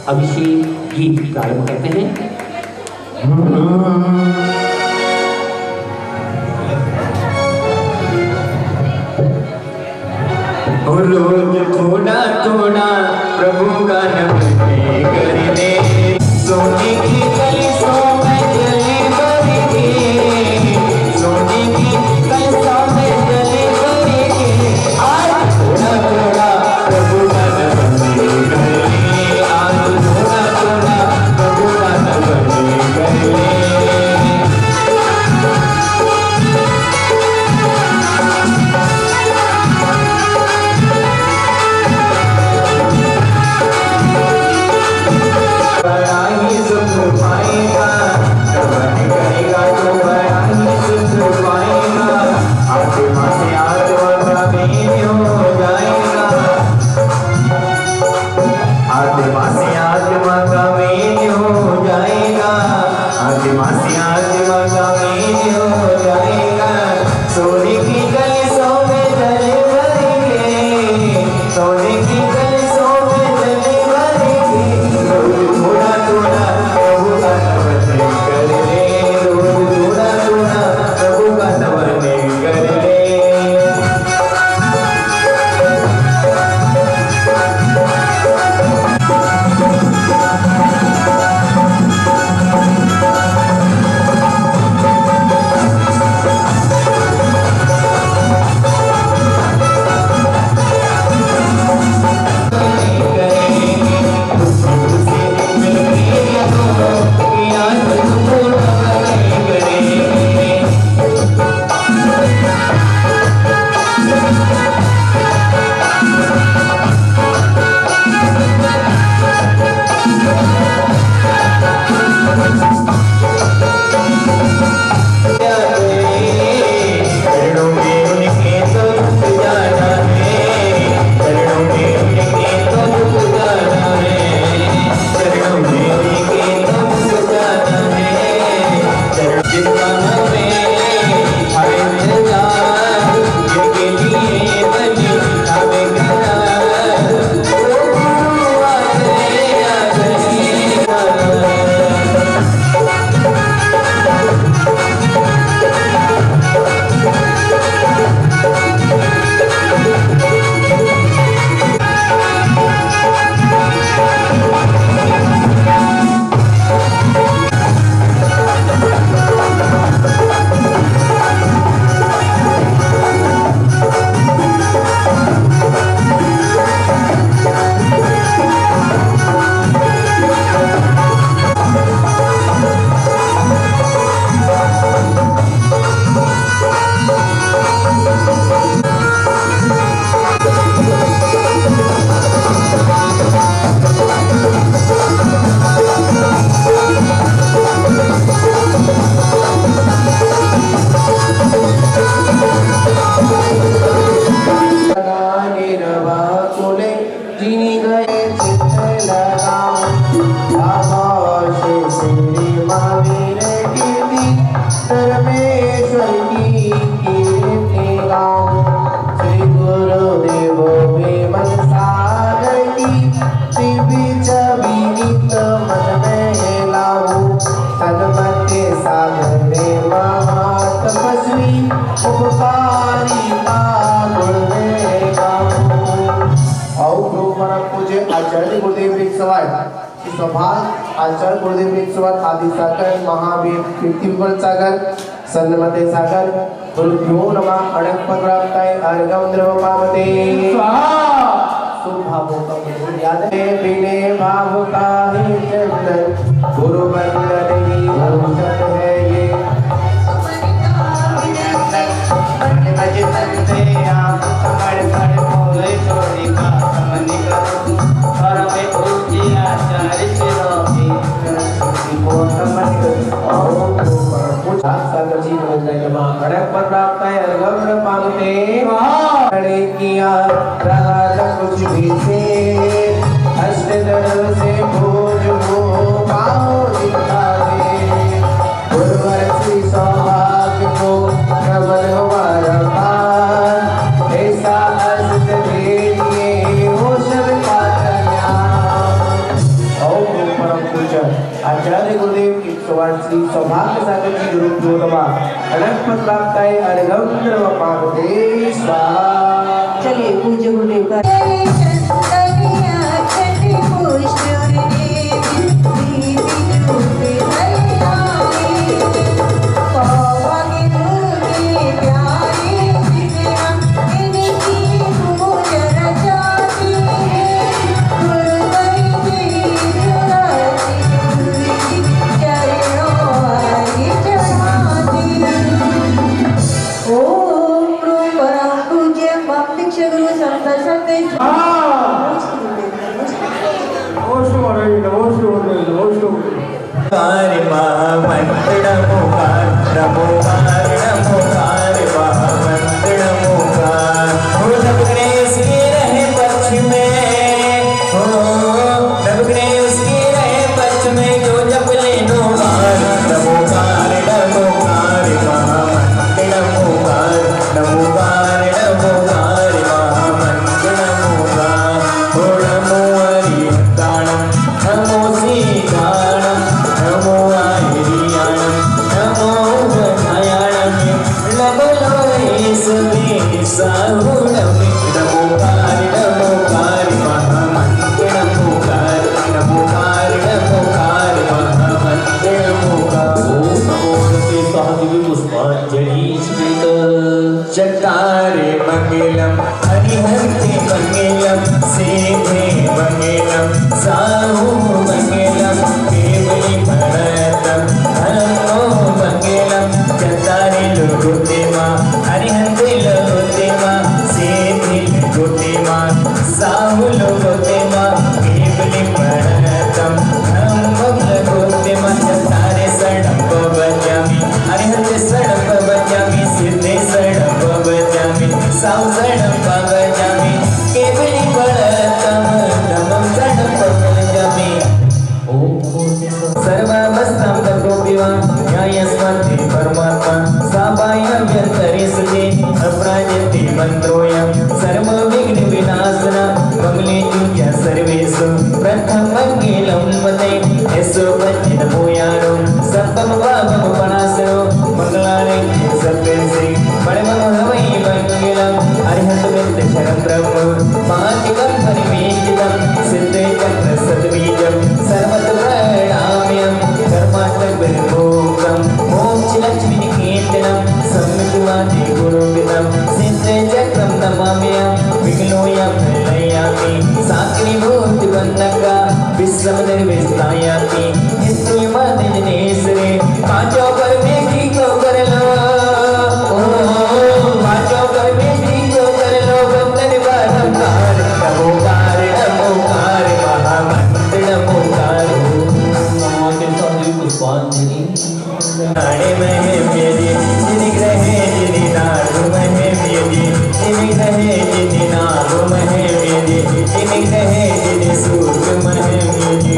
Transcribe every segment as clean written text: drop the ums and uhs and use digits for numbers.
अभिषेक गीत प्रारंभ करते हैं। रोज थोड़ा थोड़ा प्रभु का नाम करने सोने की कलशों में जले भरेंगे, सोने की कलशों में जले भरेंगे। आज थोड़ा थोड़ा प्रभु का नाम करने, आज थोड़ा थोड़ा प्रभु का नाम करने। आचार्य गुरुदेव आचार्य गुरुदेव आदि सागर महावीर कीर्तिवर सागर सन्नमते सागर गुरुभ्यो नमः अणकपत्राप्ताय अर्घं द्रवपावते शुभावोकं याद बिने भावुका ही चंदन गुरु वंदनी औषध है ये बजते आप कमर पर बोले चोरी का समनि करो और मैं पूजी आचार्य शिरोही को समनि करो और कुछ सागर जी बोल जाएंगे मां अड़क पर प्राप्त है अर्घम पावते अड़े किया प्रहार कुछ भी से अष्ट दल से भोज को पाओ दिखा श्री सौभाग्य सागर जी गुरु नमः अनंत प्राप्ताय अर्घम नमः पार्वती स्वाहा। चलिए पूज्य गुरुदेव का कार महामंत्र नमोकार नमोकार नमोकार महामंत्र नमोकार हो नवग्रह उसके रहे पक्ष में हो नवग्रह उसके रहे पक्ष में जो जप ले नमोकार नमोकार नमोकार महामंत्र नमोकार नमोकार नमोकार महामंत्र नमोकार हो नमो हरि दानम नमो सीताणम नमो आर्याणम नमो गणायाणम नमो लोहेश्वरे साहुणम नमोकार नमोकार महामंत्र नमोकार नमोकार नमोकार महामंत्र नमोकार ओम नमो भगवते सहदेव पुष्पांजलि स्मृत चकारे मंगलम हरिहंते मंगलम सेधे मंगलम साहु मंगलम केवली भरतम धर्मो मंगलम चकारे लोगोते माँ हरिहंते लोगोते माँ सेधे लोगोते माँ साहु लोगोते माँ केवली भरतम धर्मो लोगोते माँ चकारे सड़प बजामी हरिहंते सड़प बजामी सिद्धे सड़प बजामी साहु सड़प बजामी केवली भरतम धर्मम सड़प बजामी सर्वावस्थां ततोऽपिवा न्यायस्मर्थे परमात्मा सापायाभ्यन्तरे सुते अप्राजते मन्त्रोऽयं सर्वविघ्नविनाशना कमले जुह्य सर्वेषु प्रथममङ्गलं वदे यशो वज्रनमोयानो सप्पम वामम पराशरो मङ्गलानि सप्तैः परमं हवै मङ्गलं अरिहन्तमित्र शरं ब्रह्म पातिकं परिवेष्टितं सिद्धे चक्र सद्बीजं सर्वत्र प्रणाम्यं कर्माष्टकविर्भोगं मोक्षलक्ष्मीनिकेतनं सम्मितवादे गुरुविदं सिद्धे चक्रं नमाम्यं विघ्नोऽयं प्रलयामि साकिनीभूतिबन्धका विश्वनिर्विस्तायाति नित्यमदिनेश्वरे पांचों परमेष्टि को कर लो पांचों परमेष्टि को कर लो बंधन बारंबार नमोकार नमोकार महामंत्र नमोकार नमोते सहदेव पुष्पांजलि नाड़े महे मेरी निग्रहे जिनि नाडु महे मेरी निग्रहे जिनि नाडु महे मेरी निग्रहे जिनि सूर्य महे मेरी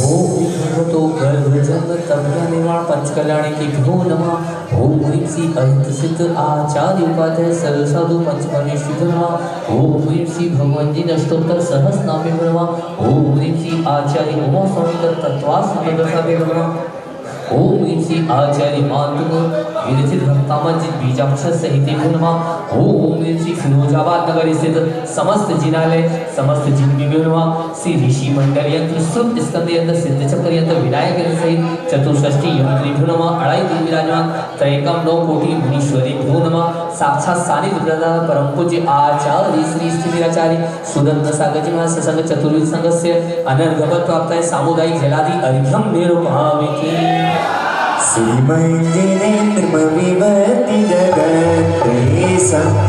ओम भगवतो गर्भजन्म तमया निर्वाण पंचकल्याणी की भो नमः ओम ह्रीं श्री अहित सिद्ध आचार्य उपाध्याय सरल साधु पंचमहेश्वर नमः ओम ह्रीं श्री भगवंती अष्टोत्तर सहस्रनामे नमः ओम ह्रीं श्री आचार्य उमा स्वामी तत्वास्मदसादे नमः ओम ह्रीं श्री आचार्य मातुक विरचित भक्तामंजित बीजाक्षर सहित नमः ओम ह्रीं श्री फिरोजाबाद नगर स्थित समस्त जिनालय समस्त जिन नमः श्री ऋषि मंडल यंत्र श्रुत स्कंद यंत्र सिद्ध चक्र यंत्र विनायक यंत्र सहित चतुष्षष्टि यंत्री नमः अड़ाई दिन विराजमान त्रैकम 9 कोटि मुनीश्वरी नमः साक्षात सानिध्य प्रदान परम पूज्य आचार्य श्री स्थिराचार्य सुदंत सागर जी महाराज सत्संग चतुर्विध संघस्य अनर्गवत प्राप्त सामुदायिक जलादि अर्घ्यम निरूपयामि श्रीमंदिरेन्द्र विभूति जगत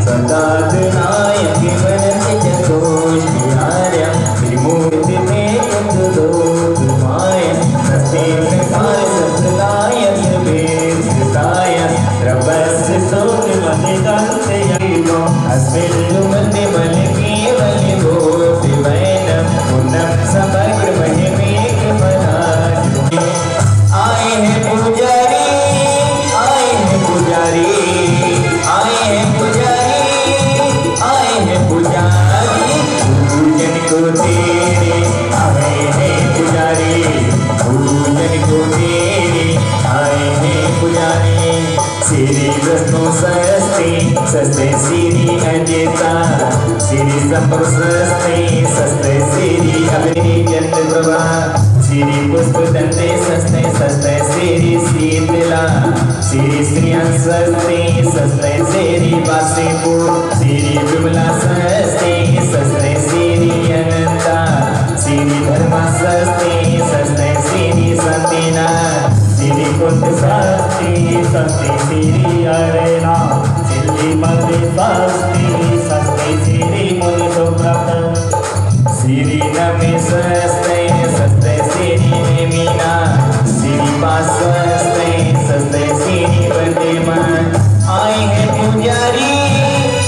सदात नायक वनति चकोष्यार्य त्रिमूर्ति में माया नस्ते प्रकार सत्लाय वेदाय रवस सोत मनिदंत यलो अस्मिन् मन्ने मल केवल गोति वैनम पुनः समग्र महिमेक मनाज आए हैं पुजारी आए हैं पुजारी आए हैं पुजारी आए हैं पुजारी पूजन को सस्ते श्री अजेता श्री संप्रसस्ते सस्ते श्री अभिनी चंद्र प्रभा श्री पुष्प दंते सस्ते सस्ते श्री शीतला श्री श्रियं सस्ते सस्ते श्री वासेपु श्री विमला सस्ते सस्ते श्री अनंता श्री धर्मा सस्ते सस्ते श्री सत्यना श्री कुंड सस्ते सस्ते श्री अरेना श्री मंदिर सस्ते सस्ते श्री मुनि सुब्रत श्री नमे सस्ते सस्ते श्री मीना श्री पासस्ते सस्ते श्री वर्धमान आए हैं पुजारी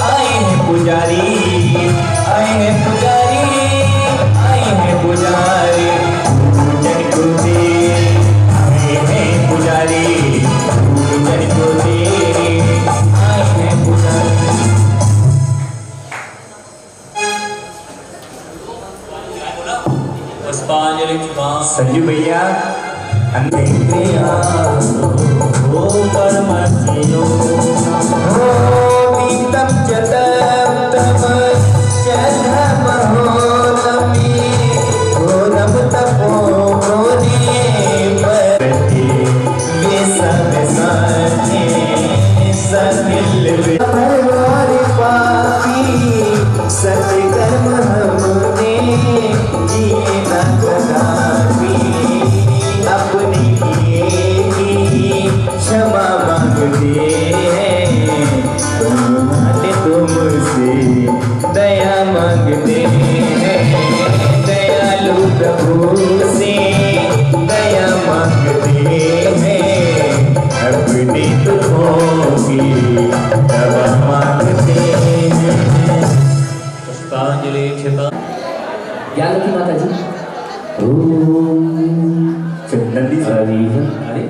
आए हैं पुजारी आए हैं पुजारी आए हैं पुजारी पूजन को दे आए हैं पुजारी पूजन को दे आए हैं पुजारी। पुष्पांजलि संजू भैया दीप्तं च तप्तं च धर्महोतमी घोरं तपो क्रोधे पते विसविसाने सकिल परवारि पापी सत्कर्म हमने जिए न कदापि अपने किए की क्षमा मांगते हैं तुम्हारे तुमसे दया मांगते हैं दयालु प्रभु से दया मांगते हैं अपने दुखों की दवा मांगते हैं। पुष्पांजलि क्षिपा ज्ञानकी माता जी नंदी अरे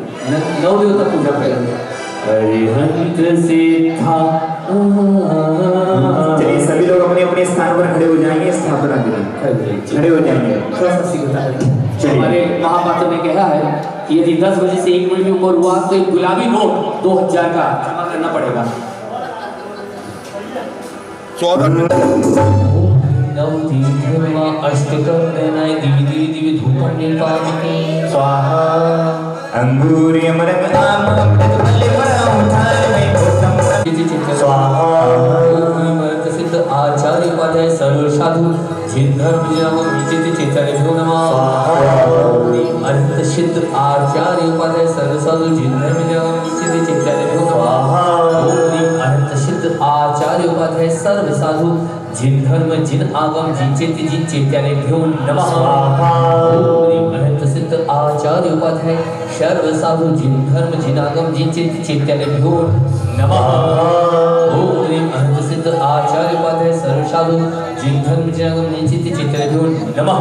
9 दिवस तक पूजा करेंगे अरिहंत से था चलिए सभी लोग अपने अपने स्थान पर खड़े हो जाएंगे स्थापना के लिए खड़े हो जाएंगे। थोड़ा सा सीखता है चलिए। हमारे महापात्र ने कहा है कि यदि 10 बजे से 1 मिनट में ऊपर हुआ तो एक गुलाबी नोट 2000 का जमा करना पड़ेगा। नवदीप्यमा अष्टकर्णनाय दिवि दिवि दिवि धूपं निर्वापके स्वाहा अंगूर्यमरम आम प्रतिपल्ले परम धार में भूतम स्वाहा सिद्ध आचार्य उपाध्याय सर्व साधु जिन धर्म नियम विचित चेतनेभ्यो नमः अनंत सिद्ध आचार्य उपाध्याय सर्व साधु जिन धर्म नियम विचित चेतनेभ्यो नमः अनंत सिद्ध आचार्य उपाध्याय सर्व साधु जिन धर्म जिन आगम जिन चेत्यानेभ्यो नमः अनंत सिद्ध आचार्य उपाध्याय सर्व साधु जिन धर्म जिन आगम जिन चेत्यानेभ्यो नमः अनंत सिद्ध आचार्य उपाध्याय सर्व साधु जिन धर्म जिन आगम जिन चेत्यानेभ्यो नमः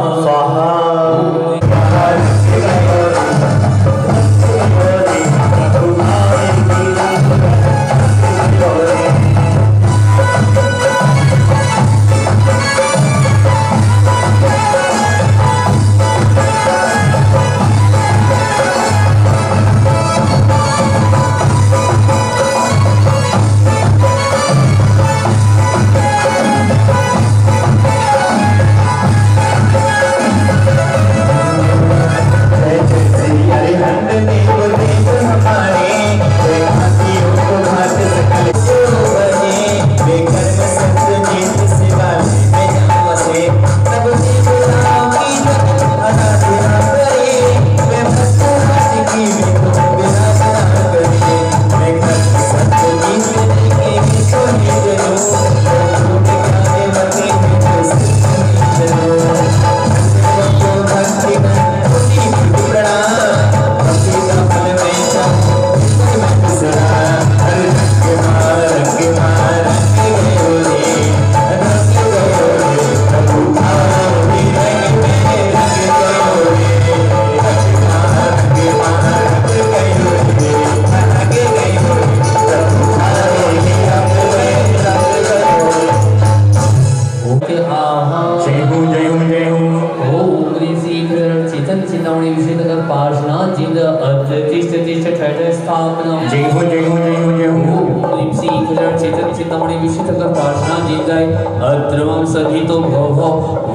चेतन चिंतामणि विशुद्ध कर प्रार्थना जी जाए अत्रवम सहितो भव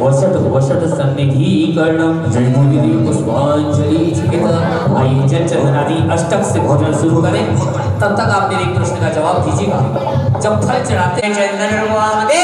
वसत वसत सन्निधि कर्णम जय मुनि पुष्पांजलि चिकित। आइए जल चंदन आदि अष्टक से भोजन शुरू करें। तब तक आप मेरे एक प्रश्न का जवाब दीजिएगा। जब फल चढ़ाते हैं चंदन भगवान दे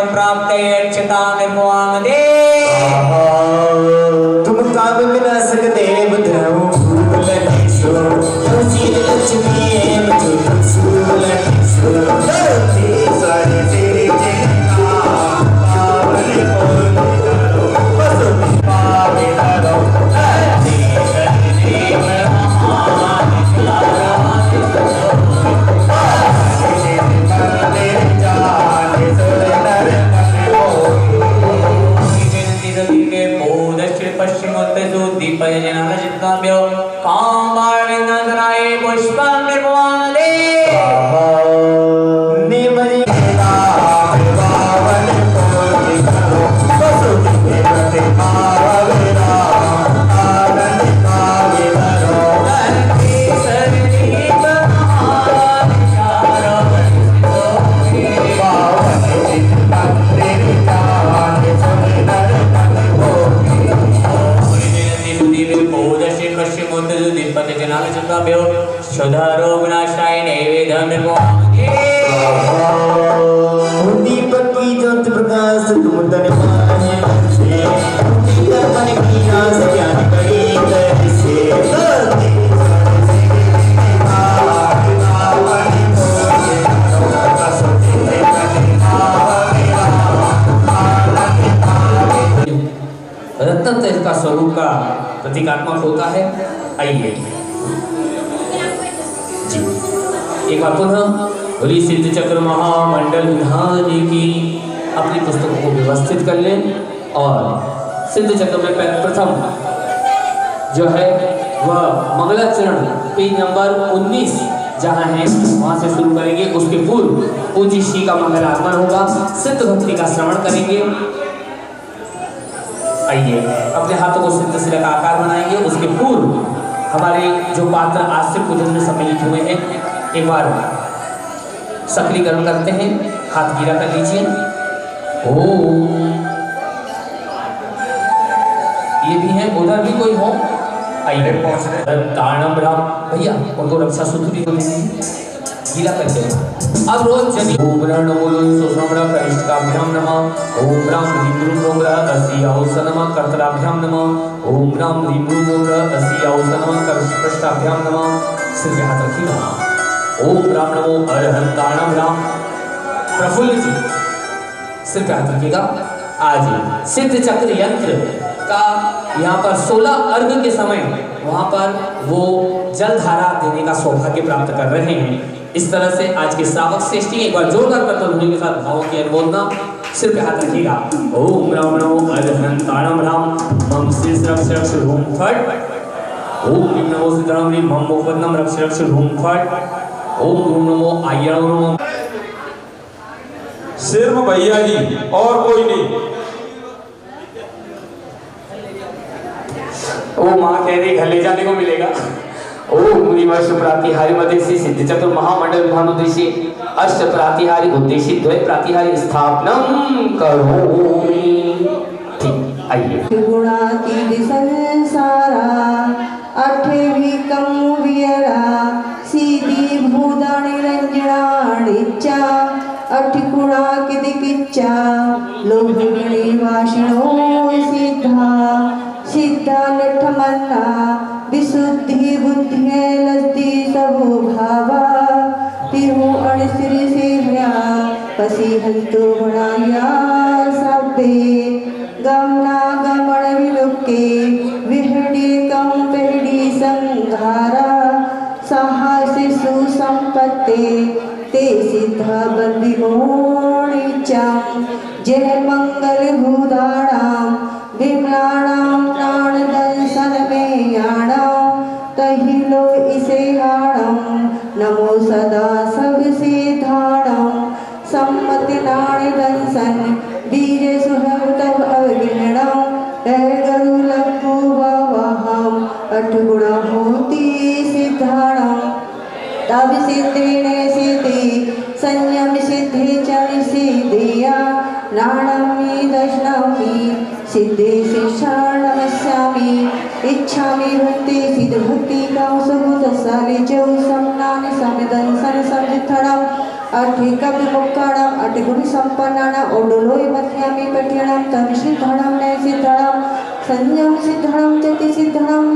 प्राप्त तुम काम विनाशक देव ध्रुव फूलनीसो तुझी लक्ष्मी एम जो फूलनीसो धरती सारी तेरी जगता पावन पूर्ण करो बसुति पावे करो धरती सारी महान शुद्धारोगनाशाय नैवेद्यं दीपक की ज्योति प्रकाश तुम तन माने से मन की आस ज्ञान करी कैसे धरती रत्न तेज का स्वरूप का प्रतीकात्मक होता है। आइए जी एक बार पुनः बोली सिद्ध चक्र महामंडल विधान की अपनी पुस्तकों को व्यवस्थित कर लें और सिद्ध चक्र में प्रथम जो है वह मंगलाचरण पेज नंबर 19 जहाँ है वहाँ से शुरू करेंगे। उसके पूर्व पूज्य श्री का मंगलागमन होगा, सिद्ध भक्ति का श्रवण करेंगे। आइए अपने हाथों को सिद्ध शिला का आकार बनाएंगे। उसके पूर्व हमारे जो पात्र आज से पूजन में सम्मिलित हुए हैं एक बार सक्रियकरण करते हैं। हाथ गिरा कर लीजिए। ओम ये भी है, उधर भी कोई हो आइए पहुंच रहे तारणम राम भैया उनको रक्षा सूत्र भी गीला करके अब रोज जनी ओम रण बोलो सुसमरा करिष्ठाभ्याम नमः ओम राम ह्रीं ह्रूं रोमरा असी औस नमः कर्तराभ्याम नमः ओम राम ह्रीं ह्रूं रोमरा असी औस नमः करिष्ठाभ्याम नमः। सिर पे हाथ रखिए। ओम राम नमो अरहंताणम राम। प्रफुल्ल जी सिर पे हाथ रखिएगा। आज सिद्ध चक्र यंत्र का यहाँ पर 16 अर्घ के समय वहाँ पर वो जल धारा देने का सौभाग्य प्राप्त कर रहे हैं। इस तरह से आज के श्रावक श्रेष्ठी एक बार जोरदार करतध्वनि के साथ भावों की अनुमोदना सिर पे हाथ रखिएगा। ओम राम नमो अरहंताणम राम मम शीर्ष रक्ष रक्ष रूम फट। ओम ह्रीं नमो सिद्धराम ह्रीं मम मुखपद्मम रक्ष रक्ष रूम फट। ओम ह्रूं नमो आय्याणो नमो। सिर्फ भैया जी और कोई नहीं। वो माँ कह रही घर ले जाने को मिलेगा। ओम मुनिवर्ष प्रातिहारी मदेशी सिद्ध चतुर महामंडल विधान उद्देश्य अष्ट प्रातिहारी उद्देश्य द्वय प्रातिहारी स्थापनम करोमि। ठीक आइए। गुणातीत संसारा अठवी कमु वियरा सीधी भूदा निरंजनाणिच्चा अठकुणा किदिकिच्चा लोभगणी वाशिणो सिद्धा सिद्धा लठमन्ना विशुद्धि बुद्धि लस्ति सबो भावा तिहु अणसिरि सेव्या पसी हंतो गुणाया सब्बे गमना गमण विलुके विहड़ी कम पहड़ी संघारा साहसी सुसंपत्ते ते सिद्धा बंदी गोणिचा जय मंगल भूदाड़ा विमलाणां प्राण दर्शन में आणां तहि लो इसे हाणं नमो सदा सबसे धाणं सम्मति नाणी दंसन वीर सुहव तव अवगिरणं गरु लघु वाहम अठ गुणा होती सिद्धाणं तब सिद्धेने सिद्धि संयम सिद्धि चरण सिद्धिया नाणमि दशनामि सिद्धे शिक्षाण नमस्यामि इच्छामि भक्ति सिद्ध भक्ति गाँव सबूत साले जो समनानि समदन सन समझथणम अठि कवि मुक्काणम अठि गुण संपन्नाणम ओडलोय मध्यामि पठ्यणम तम सिद्धणम ने सिद्धणम संयम सिद्धणम चति सिद्धणम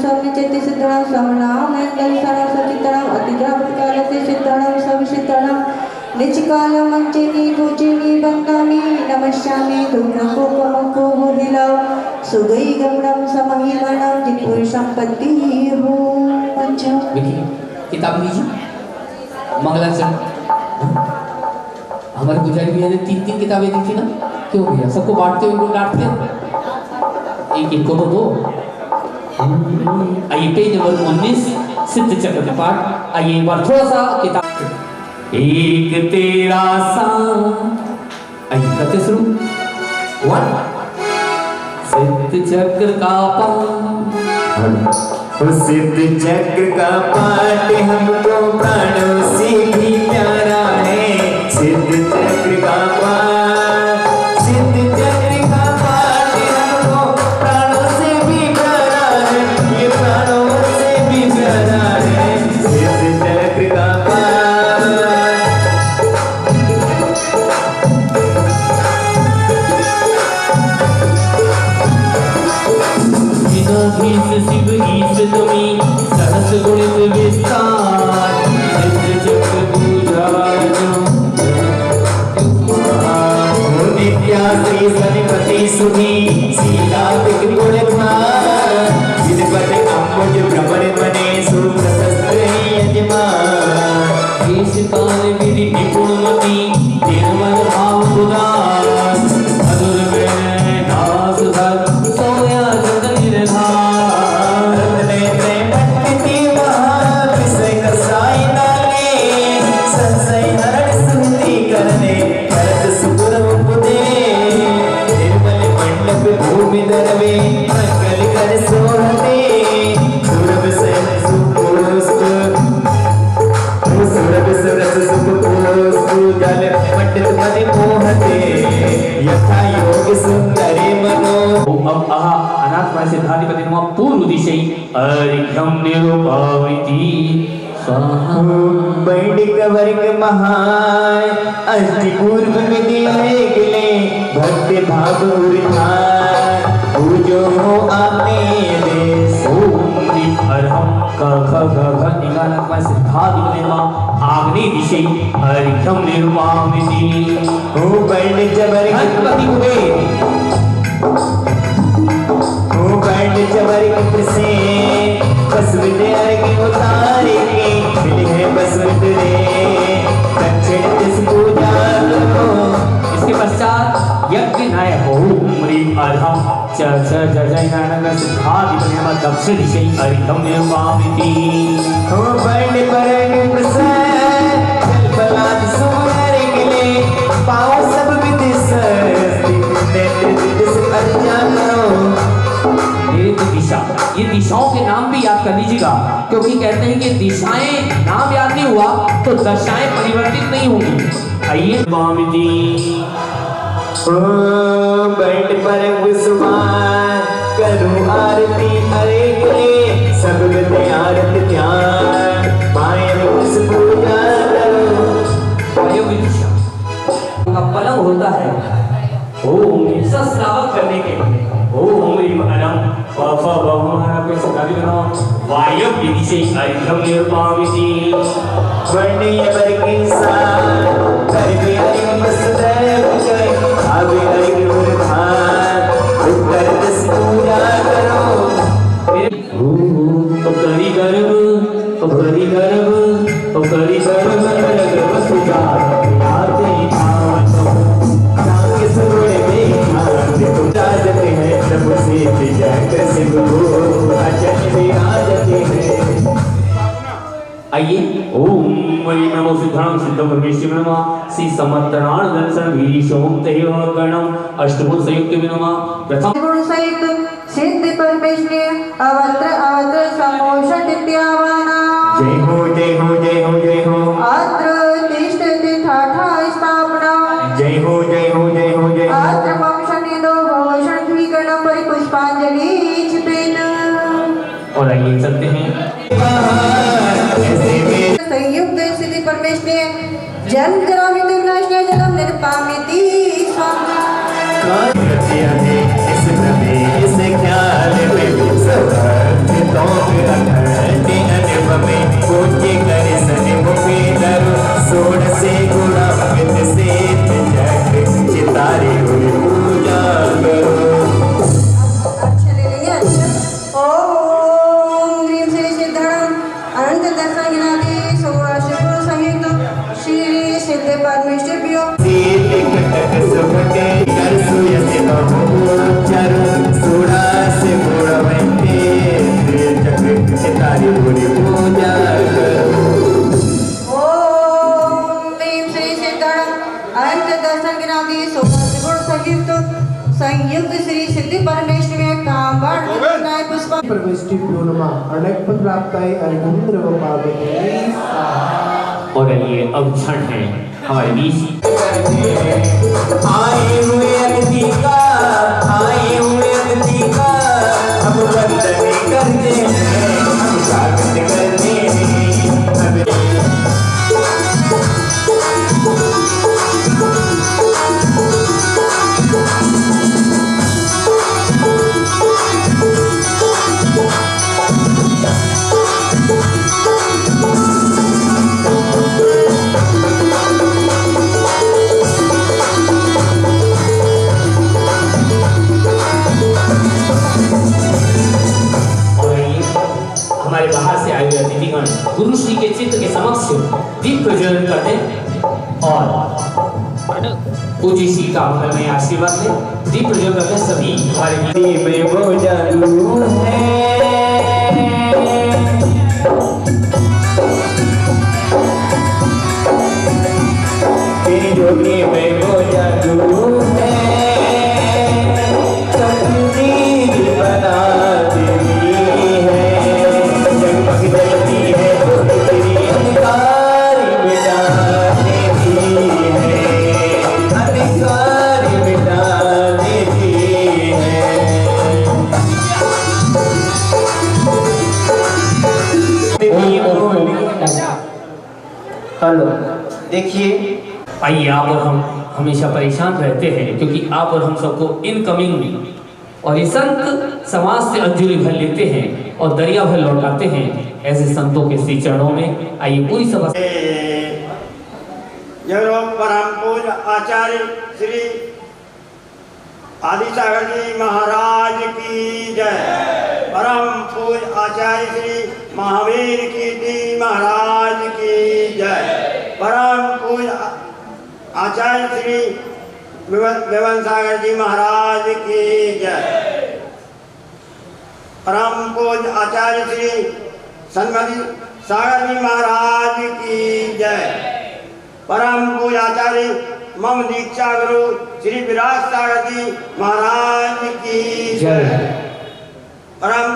सम चति सिद्धणम समनाम दर्शनम सचितणम अतिद्रावत्कालस्य सिद्धणम सब सिद्धणम निचकालम मंचिनी भुजिनी बंदामी नमस्यामि दुर्नको कमको बोधिलाओ सुगई गमनम समहिमनम जिनपुर संपत्ति हो पंचम। देखिए किताब लीजिए मंगलाचरण। हमारे पुजारी भैया ने 3-3 किताबें दी थी ना, क्यों भैया सबको बांटते हुए लोग डांटते हैं, एक को तो दो। आइए पेज नंबर 19 सिद्ध चक्र के पाठ। आइए एक बार थोड़ा सा किताब एक तेरा सा आइए करते शुरू। 1 सिद्ध चक्र का पाठ सिद्ध चक्र का पाठ हमको प्राणों से भी प्यारा है। सिद्ध चक्र का पाठ सिद्ध चक्र का पाठ हमको प्राणों से भी प्यारा है। ये प्राणों से भी प्यारा है सिद्ध चक्र का पाठ। शिव ईश तुमी सहस गुणित विस्तार सिद्ध चक्र पूजा नित्या श्री सनिपति सुनी सीता गुण जिनपद अम्बुज भ्रमण मने सुप्रशस्त यजमान देश काल विधि निपुण मति निर्मल भाव उदास मधुर में दास धर सोया जग निर्धार भूमि दरवे मंगल कर सोहते सुरभ सरस सुख जल पंडित मनि मोहते यथा योग सुंदरे मनो। अब आहा अनाथ सिद्धाधिपति नमः पूर्व दिशै अर्घ्यं निरुपाविति स्वाहा। वैदिक वर्ग महाय अष्टि पूर्व विधि गिले भक्ति भाव उर्धार पूजो हो आपने देश। ओम ह्रीं अर्हं क ख ग घ निगानत्म सिद्धाधिपति नमः आग्नेय दिशै अर्घ्यं निरुपाविति। ओ वैदिक वर्ग गणपति कुबेर ओ वैदिक वर्ग प्रसे बस विद्या के उतारे के मिले हैं बस रे दक्षिण दिस पूजा करो। इसके पश्चात यज्ञ नायक ओम ह्रीं अर्हं च च ज ज ज्ञानग सिद्धाधिपति नमः दक्षिण दिशै अर्घ्यं निरुपाविति। ओ वैदिक वर्ग प्रसे जलपलाद सुंदर गिले पाओ सब विधि सरस्ती नेत्र दिस अर्चा करो। दिशा, ये दिशाओं के नाम भी याद कर लीजिएगा, क्योंकि कहते हैं कि दिशाएं नाम याद नहीं हुआ तो दशाएं परिवर्तित नहीं होंगी। आइए स्वामी बैठ पर विश्वास करूं आरती हरे के सब विद्य आरती ध्यान पाए उस पूजा करो। वायव्य दिशा का पलंग होता है ओम श्रावक करने के लिए ओम ह्रीं अलम फ फ ब भ के सकाली बनाओ वायव्य दिशै अर्घ्यं निरुपाविति। वर्णीय वर्गी सा करके हरि मस्तदेव जय आवे हरि गुरधार उत्तर दिस पूजा करो। करी गर्भ करी गर्भ करी गर्भ गर्भ पूजा आते भाव जाके सुरे में जाते हैं श्री समर्थनाण दर्शन वीशोम तेव गणम अष्टगुण संयुक्त विनमा प्रथम गुण सहित सिद्ध परमेश्वरी अवत्र आत्र समोष दिव्यावाना जय हो जय हो जय हो जय हो आत्र तिष्ठति ठाठा स्थापना जय हो जय हो जय हो जय हो आत्र वंशनिदो भूषण द्विगण परिपुष्पांजलि चिपेन। और आइए चलते हैं संयुक्त सिद्धि परमेश्वरी जन्म जरा मृत्यु विनाशनाय जन्म निर्पामिति स्वाहा इस प्रदेश ख्याल में समर्पितों अखंड अनुभव में पूज्य कर सन्मुखी दरु सोड़ से गुणान्वित से जग चितारे गुरु पूजा करो। अच्छा ले लेंगे। ओम ह्रीं श्री सिद्धं अनंत दर्शन गिनादि सोवाशुर संयुक्त श्री सिद्ध परमेश्वरी सीत कटक सुभटे कर सुयति बहुचर सुड़ा से गुणवंते जग चितारे गुरु पूजा करो। ओम ह्रीं श्री सिद्धं अनंत दर्शन गिनादि सोवाशुर संयुक्त श्री सिद्धि परमेश्वरी काम नाय पुष्प परमेष्टि पूर्णमा अनेक पद प्राप्त है अर्जुन व पावके और आइए अब क्षण है हमारे बीच आए हुए अतिथि का हम वंदन करते हैं हम स्वागत करते हैं। हमारे बाहर से आए हुए अतिथिगण गुरु श्री के चित्र के समक्ष दीप प्रज्वलन करते और पूज्य श्री का महल में आशीर्वाद ले दीप प्रज्वलन करते सभी हमारे में वो जादू है तेरी जोगी में वो जादू है तकदीर बना देती है जगमग जलती है तो तेरी अधिकार मिटा देती है अधिकार मिटा देती है। हेलो देखिए आइए आप और हम हमेशा परेशान रहते हैं क्योंकि आप और हम सबको इनकमिंग और ये संत समाज से अंजलि भर लेते हैं और दरिया भर लौटाते हैं। ऐसे संतों के श्री चरणों में आइए पूरी सभा परम पूज्य आचार्य श्री आदिसागर जी महाराज की जय। परम पूज्य आचार्य श्री महावीर कीर्ति महाराज की जय। परम पूज्य आचार्य श्री विवन सागर जी महाराज की जय। परम पूज्य आचार्य श्री सन्मति सागर जी महाराज की जय। परम पूज्य आचार्य मम दीक्षा गुरु श्री विराज सागर जी महाराज की जय। परम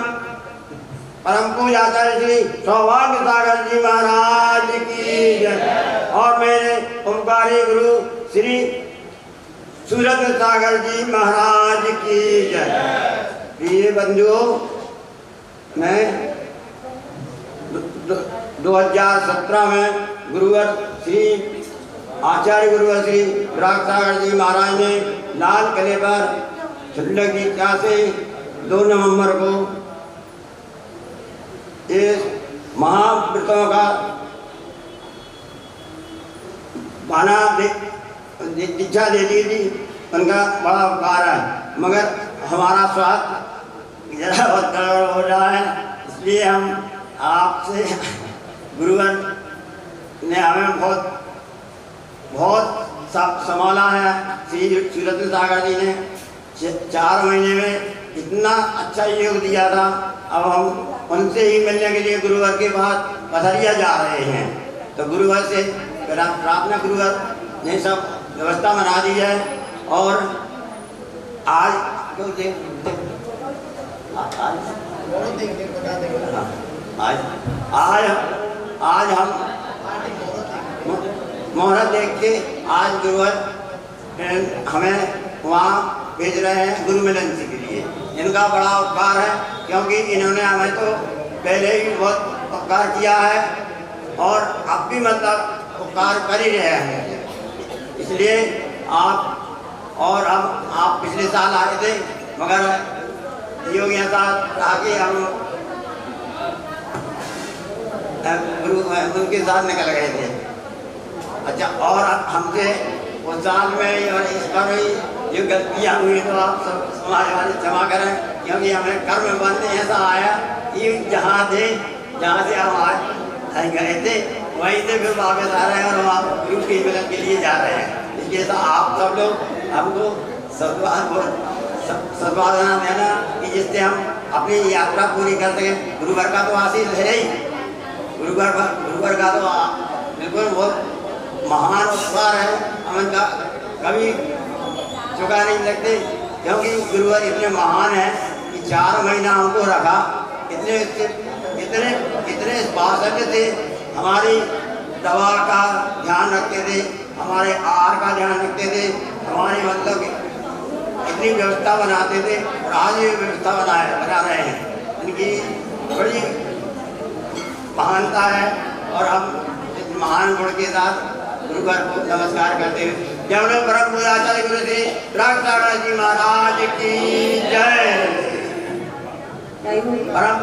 पूज्य आचार्य श्री सौभाग्य सागर जी महाराज की जय। और मेरे ओमकारी गुरु श्री सूरत सागर जी महाराज की जय। प्रिय बंधुओं, मैं 2017 में गुरुवर श्री आचार्य गुरुवर श्री विराज सागर जी महाराज ने लाल किले पर छुल्लक की क्या से 2 नवंबर को इस महाव्रतों का बाना दीक्षा दे दी थी। उनका बड़ा उपकार है, मगर हमारा स्वास्थ्य जरा बहुत गड़बड़ हो रहा है, इसलिए हम आपसे गुरुवर ने हमें बहुत संभाला है। श्री सूरत सागर जी ने 4 महीने में इतना अच्छा योग दिया था। अब हम उनसे ही मिलने के लिए गुरुवर के पास पथरिया जा रहे हैं। तो गुरुवर से प्रार्थना, गुरुवर ने सब व्यवस्था बना दी है। और आज क्यों आज हम मुहूर्त देख के आज गुरुवर हमें वहाँ भेज रहे हैं गुरु मिलन के लिए। इनका बड़ा उपकार है, क्योंकि इन्होंने हमें तो पहले ही बहुत उपकार किया है और अब भी मतलब उपकार कर ही रहे हैं। इसलिए आप और हम आप पिछले साल आए थे, मगर योगियों साथ आके हम गुरु उनके साथ निकल गए थे। अच्छा, और हमसे उस साल में और इस पर भी जो गलतियाँ हुई तो आप सब हमारे वाले क्षमा करें, क्योंकि हमें कर्म बंद ऐसा आया कि जहाँ थे जहाँ से हम आज गए थे वहीं से फिर वापस आ रहे हैं और हम आप गुरु के मिलन के लिए जा रहे हैं। इसलिए तो आप सब लोग हमको सद्भावना देना कि जिससे हम अपनी यात्रा पूरी कर सकें। गुरुवर का तो आशीष है ही, गुरुवर का तो बिल्कुल बहुत महान उपकार है, हम इनका कभी चुका नहीं सकते, क्योंकि गुरुवर इतने महान हैं कि 4 महीना हमको रखा, इतने बासठ से हमारी दवा का ध्यान रखते थे, हमारे आहार का ध्यान रखते थे, हमारी मतलब इतनी व्यवस्था बनाते थे और आज ये व्यवस्था बना रहे हैं। इनकी बड़ी महानता है और हम इस महान गुण के साथ गुरुवर को नमस्कार करते हुए जय परम पूज्य आचार्य गुरु श्री राघव जी महाराज की जय। परम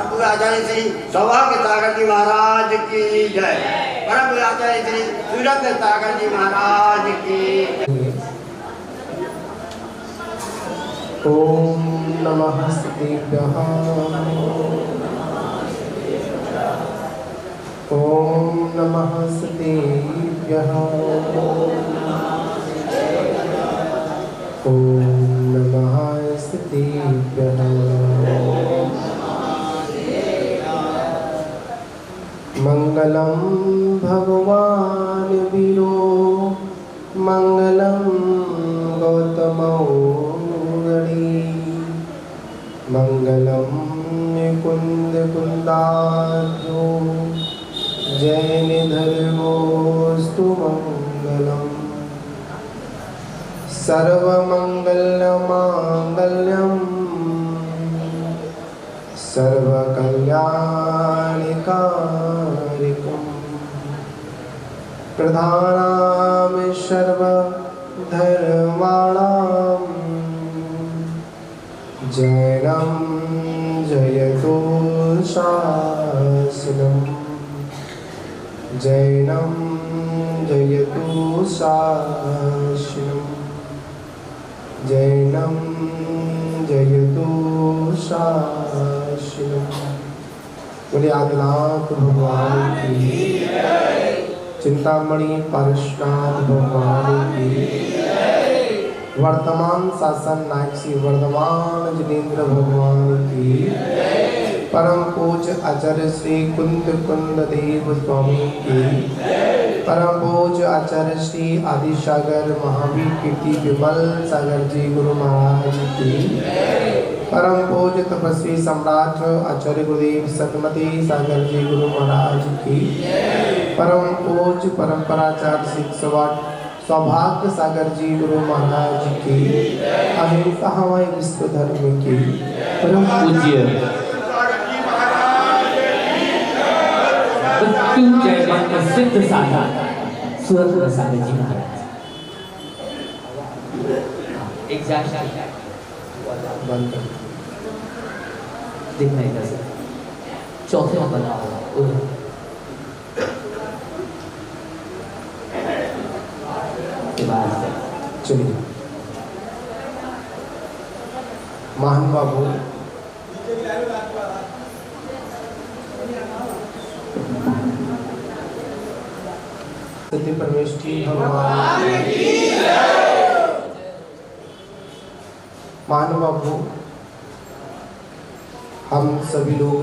पूज्य आचार्य श्री सौभाग्य सागर जी महाराज की जय। परम पूज्य आचार्य श्री सूरत सागर जी महाराज की। ओम नमः शिवाय। ओम नमः शिवाय। ओम नमः शिवाय। मंगलम भगवान वीरो मंगलम गौतमो मंगलम कुंद कुंदार्यो जैन धर्मोस्तु मंगलम। सर्वमंगल मांगल्यम सर्वकल्याणकारिकम प्रधानां सर्वधर्माणां जैनं जयतु शासनम् जैनं जयतु शासनम् जैनं जयतु शासनम्। बोले आदिनाथ भगवान की, चिंतामणि परशुराम भगवान की, वर्तमान शासन नायक श्री वर्धमान जिनेन्द्र भगवान की, परम पूज्य आचार्य श्री कुंद देव स्वामी की, परम पूज्य आचार्य श्री आदि सागर महावीर कीर्ति विमल सागर जी गुरु महाराज की, परम पूज्य तपस्वी सम्राट आचार्य गुरुदेव सतमती सागर जी गुरु महाराज की, परम पूज्य परंपराचार्य शिक्षक सौभाग्य सागर जी गुरु महाराज की, अहिंसा हमारे विश्व धर्म की, परम पूज्य मृत्युंजय सिद्ध सागर सूरत सागर जी महाराज। बंद कर देखना इधर से चौथे नंबर चलिए महान बाबू सत्य परमेश्वरी भगवान महान बाबू, हम सभी लोग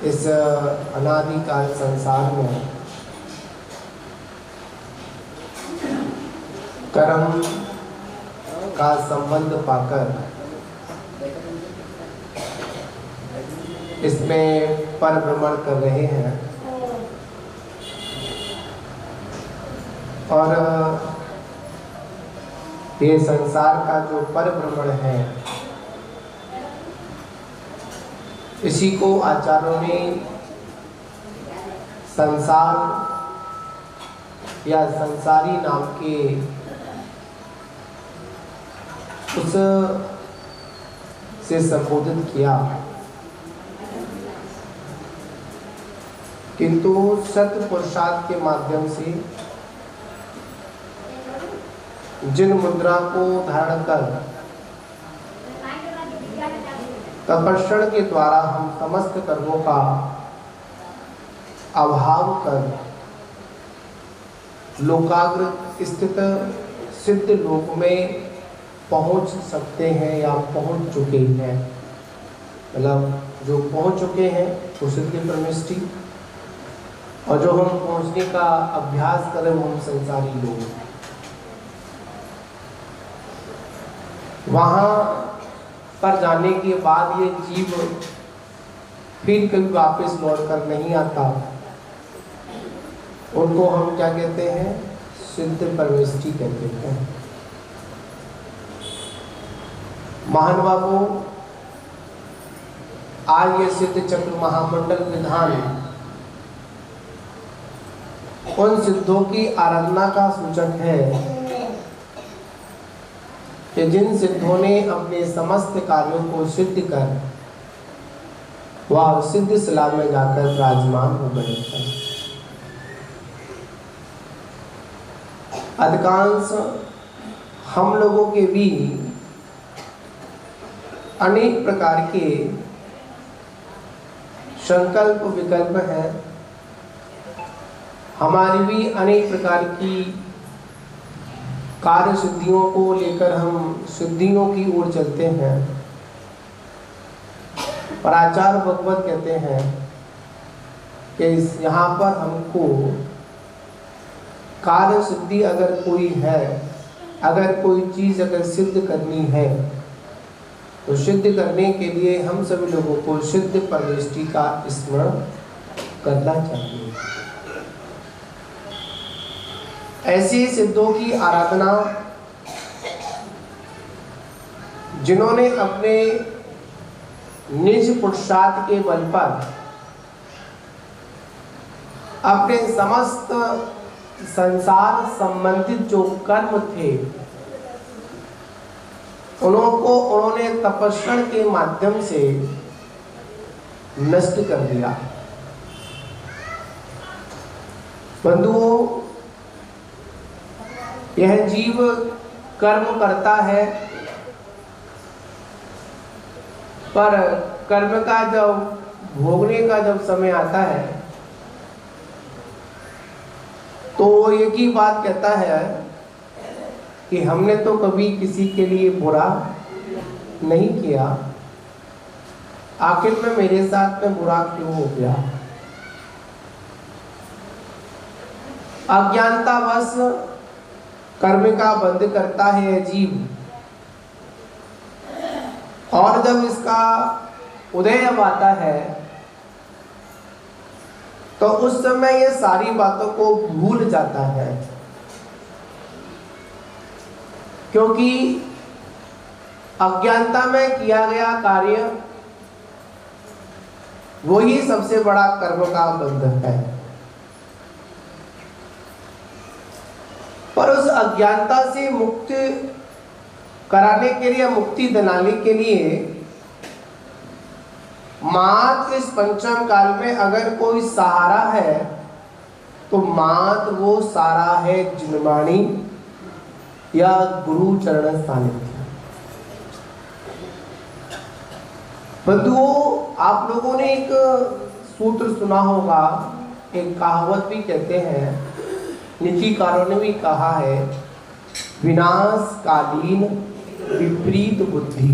इस अनादिकाल संसार में कर्म का संबंध पाकर इसमें परिभ्रमण कर रहे हैं और ये संसार का जो परिभ्रमण है इसी को आचार्यों ने संसार या संसारी नाम के उस से संबोधित किया। किंतु सत्य पुरुषार्थ के माध्यम से जिन मुद्रा को धारण कर तपस्रण के द्वारा हम समस्त कर्मों का अभाव कर लोकाग्र स्थित सिद्ध लोक में पहुंच सकते हैं या पहुंच चुके हैं, मतलब जो पहुंच चुके हैं वो सिद्धि परमेष्टि, और जो हम पहुंचने का अभ्यास करें वो हम संसारी लोग हैं। वहाँ पर जाने के बाद ये जीव फिर कभी वापस लौट कर नहीं आता, उनको हम क्या कहते हैं? सिद्ध परमेष्टि कहते हैं। महानुभावों, आज ये सिद्ध चक्र महामंडल विधान उन सिद्धों की आराधना का सूचक है कि जिन सिद्धों ने अपने समस्त कार्यों को सिद्ध कर वह सिद्ध शिला में जाकर विराजमान हो गए हैं। अधिकांश हम लोगों के भी अनेक प्रकार के संकल्प विकल्प हैं, हमारी भी अनेक प्रकार की कार्य सिद्धियों को लेकर हम सिद्धियों की ओर चलते हैं। पर आचार्य भगवत कहते हैं कि यहाँ पर हमको कार्य सिद्धि अगर कोई है, अगर कोई चीज़ अगर सिद्ध करनी है तो सिद्ध करने के लिए हम सभी लोगों को सिद्ध परमेष्टि का स्मरण करना चाहिए। ऐसे सिद्धों की आराधना जिन्होंने अपने निज पुरुषार्थ के बल पर अपने समस्त संसार संबंधित जो कर्म थे उन्होंने तपस्या के माध्यम से नष्ट कर दिया। बंधुओं, यह जीव कर्म करता है, पर कर्म का जब भोगने का जब समय आता है तो वो एक ही बात कहता है कि हमने तो कभी किसी के लिए बुरा नहीं किया, आखिर में मेरे साथ में बुरा क्यों हो गया। अज्ञानतावश कर्म का बंध करता है जीव, और जब इसका उदय अब आता है तो उस समय ये सारी बातों को भूल जाता है, क्योंकि अज्ञानता में किया गया कार्य वही सबसे बड़ा कर्म का बंधन है। पर उस अज्ञानता से मुक्त कराने के लिए, मुक्ति दिलाने के लिए मात्र इस पंचम काल में अगर कोई सहारा है तो मात्र वो सहारा है जिनवाणी या गुरु चरण सानिध्य। बंधुओं, आप लोगों ने एक सूत्र सुना होगा, एक कहावत भी कहते हैं, नीतिकारों ने भी कहा है, विनाशकालीन विपरीत बुद्धि।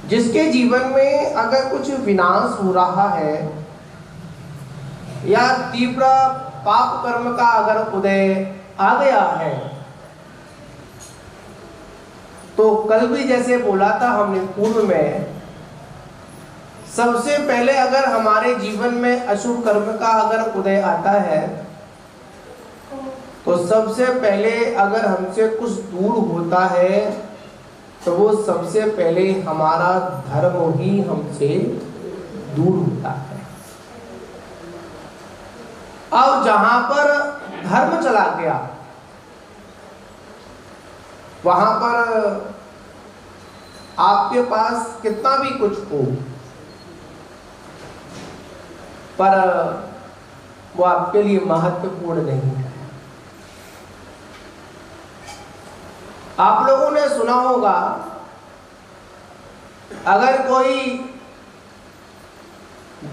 जिसके जीवन में अगर कुछ विनाश हो रहा है या तीव्र पाप कर्म का अगर उदय आ गया है। तो कल भी जैसे बोला था हमने पूर्व में, सबसे पहले अगर हमारे जीवन में अशुभ कर्म का अगर उदय आता है तो सबसे पहले अगर हमसे कुछ दूर होता है तो वो सबसे पहले हमारा धर्म ही हमसे दूर होता है। अब जहां पर धर्म चला गया वहां पर आपके पास कितना भी कुछ हो पर वो आपके लिए महत्वपूर्ण नहीं है। आप लोगों ने सुना होगा, अगर कोई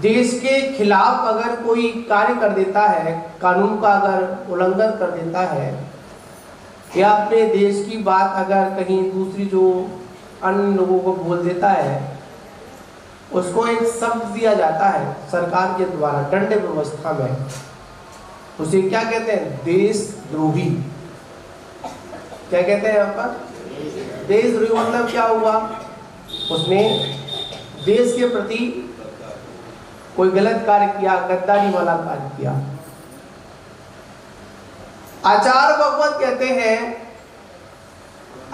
देश के खिलाफ अगर कोई कार्य कर देता है, कानून का अगर उल्लंघन कर देता है, या अपने देश की बात अगर कहीं दूसरी जो अन्य लोगों को बोल देता है, उसको एक शब्द दिया जाता है सरकार के द्वारा दंड व्यवस्था में। उसे क्या कहते हैं? देशद्रोही। क्या कहते हैं यहाँ पर? देशद्रोही मतलब क्या हुआ? उसने देश के प्रति कोई गलत कार्य किया, गद्दारी वाला कार्य किया। आचार्य भगवत कहते हैं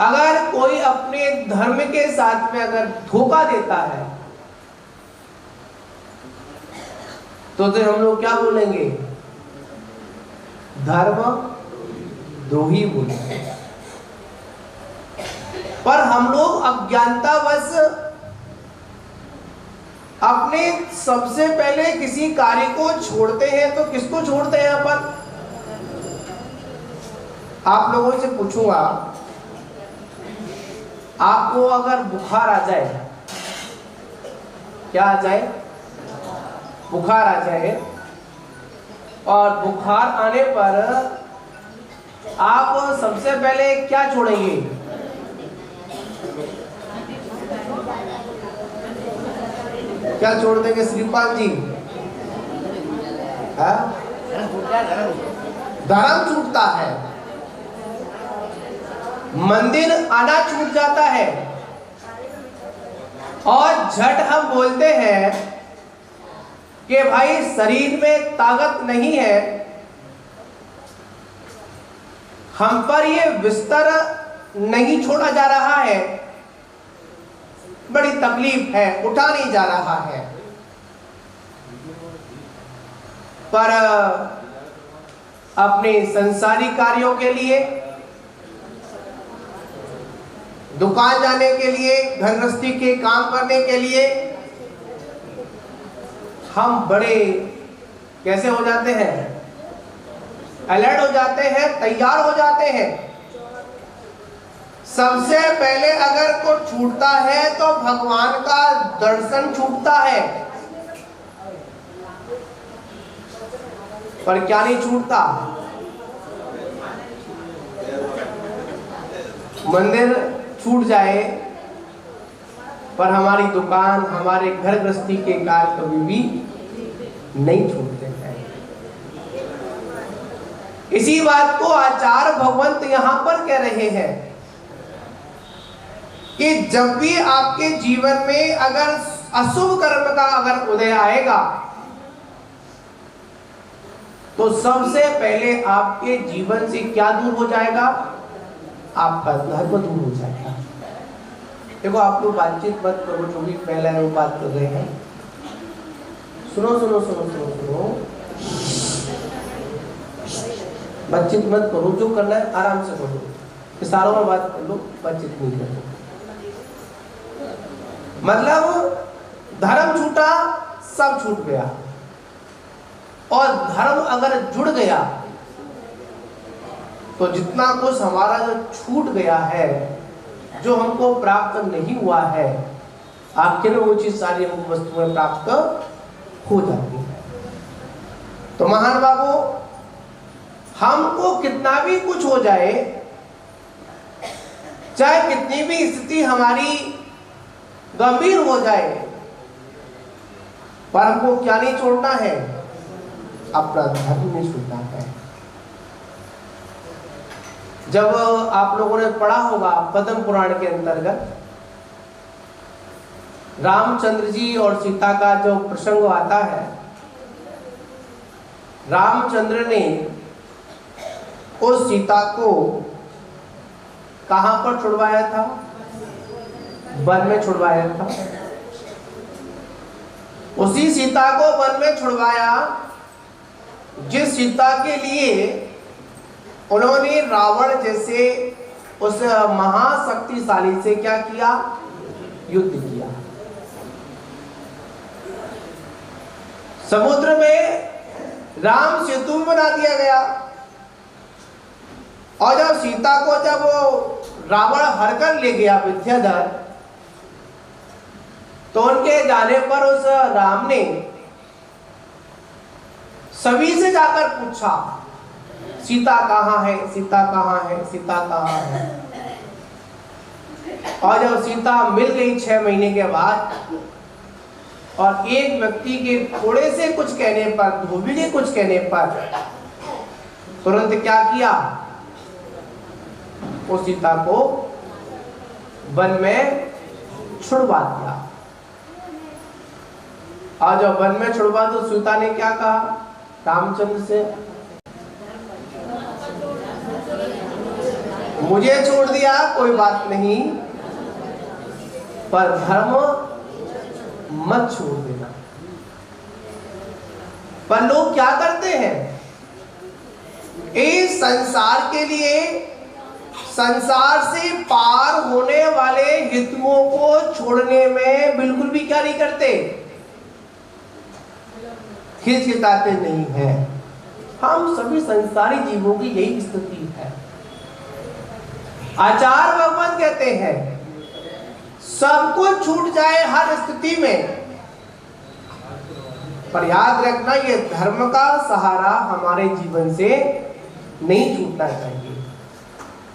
अगर कोई अपने धर्म के साथ में अगर धोखा देता है तो हम लोग क्या बोलेंगे? धर्म द्रोही बोलेंगे। पर हम लोग अज्ञानतावश अपने सबसे पहले किसी कार्य को छोड़ते हैं तो किसको छोड़ते हैं? अपन आप लोगों से पूछूंगा, आपको अगर बुखार आ जाए, क्या आ जाए? बुखार आ जाए, और बुखार आने पर आप सबसे पहले क्या छोड़ेंगे? क्या छोड़ देंगे श्रीपाल जी? धर्म छूटता है, मंदिर आना छूट जाता है, और झट हम बोलते हैं कि भाई शरीर में ताकत नहीं है, हम पर ये बिस्तर नहीं छोड़ा जा रहा है, बड़ी तकलीफ है, उठा नहीं जा रहा है। पर अपने संसारी कार्यों के लिए, दुकान जाने के लिए, घर गृहस्थी के काम करने के लिए हम बड़े कैसे हो जाते हैं? अलर्ट हो जाते हैं, तैयार हो जाते हैं। सबसे पहले अगर को छूटता है तो भगवान का दर्शन छूटता है, पर क्या नहीं छूटता? मंदिर छूट जाए पर हमारी दुकान, हमारे घर गृहस्थी के कार्य कभी भी नहीं छूटते हैं। इसी बात को आचार्य भगवंत यहां पर कह रहे हैं कि जब भी आपके जीवन में अगर अशुभ कर्म का अगर उदय आएगा तो सबसे पहले आपके जीवन से क्या दूर हो जाएगा? आपका धर्म दूर हो जाएगा। देखो, आप लोग बातचीत मत करो, जो भी पहले वो बात कर रहे हैं। सुनो सुनो सुनो सुनो सुनो, बातचीत मत करो, जो करना है आराम से करो, इशारों में बात कर लो, बातचीत नहीं करो। मतलब धर्म छूटा, सब छूट गया, और धर्म अगर जुड़ गया तो जितना कुछ हमारा जो छूट गया है, जो हमको प्राप्त नहीं हुआ है, आखिर में वो चीज सारी हमको वस्तुएं प्राप्त हो जाती है। तो महान बाबू, हमको कितना भी कुछ हो जाए, चाहे कितनी भी स्थिति हमारी गंभीर हो जाए, पर हमको क्या नहीं छोड़ना है? अपना धर्म नहीं छूटना है। जब आप लोगों ने पढ़ा होगा पद्म पुराण के अंतर्गत रामचंद्र जी और सीता का जो प्रसंग आता है, रामचंद्र ने उस सीता को कहां पर छुड़वाया था? वन में छुड़वाया था। उसी सीता को वन में छुड़वाया जिस सीता के लिए उन्होंने रावण जैसे उस महाशक्तिशाली से क्या किया? युद्ध किया। समुद्र में राम सेतु बना दिया गया और जब सीता को जब वो रावण हर कर ले गया विद्याधर, तो उनके जाने पर उस राम ने सभी से जाकर पूछा, सीता कहाँ है? सीता कहाँ है? सीता कहाँ है? और जब सीता मिल गई 6 महीने के बाद और एक व्यक्ति के थोड़े से कुछ कहने पर, धोबी के कुछ कहने पर तुरंत क्या किया? उस सीता को वन में छुड़वा दिया। और जब वन में छुड़वा तो सीता ने क्या कहा रामचंद्र से? मुझे छोड़ दिया कोई बात नहीं, पर धर्म मत छोड़ देना। पर लोग क्या करते हैं? इस संसार के लिए, संसार से पार होने वाले हितों को छोड़ने में बिल्कुल भी क्या नहीं करते, हिचकिचाते नहीं है। हम सभी संसारी जीवों की यही स्थिति है। आचार्य भगवान कहते हैं सब कुछ छूट जाए हर स्थिति में, पर याद रखना ये धर्म का सहारा हमारे जीवन से नहीं छूटना चाहिए।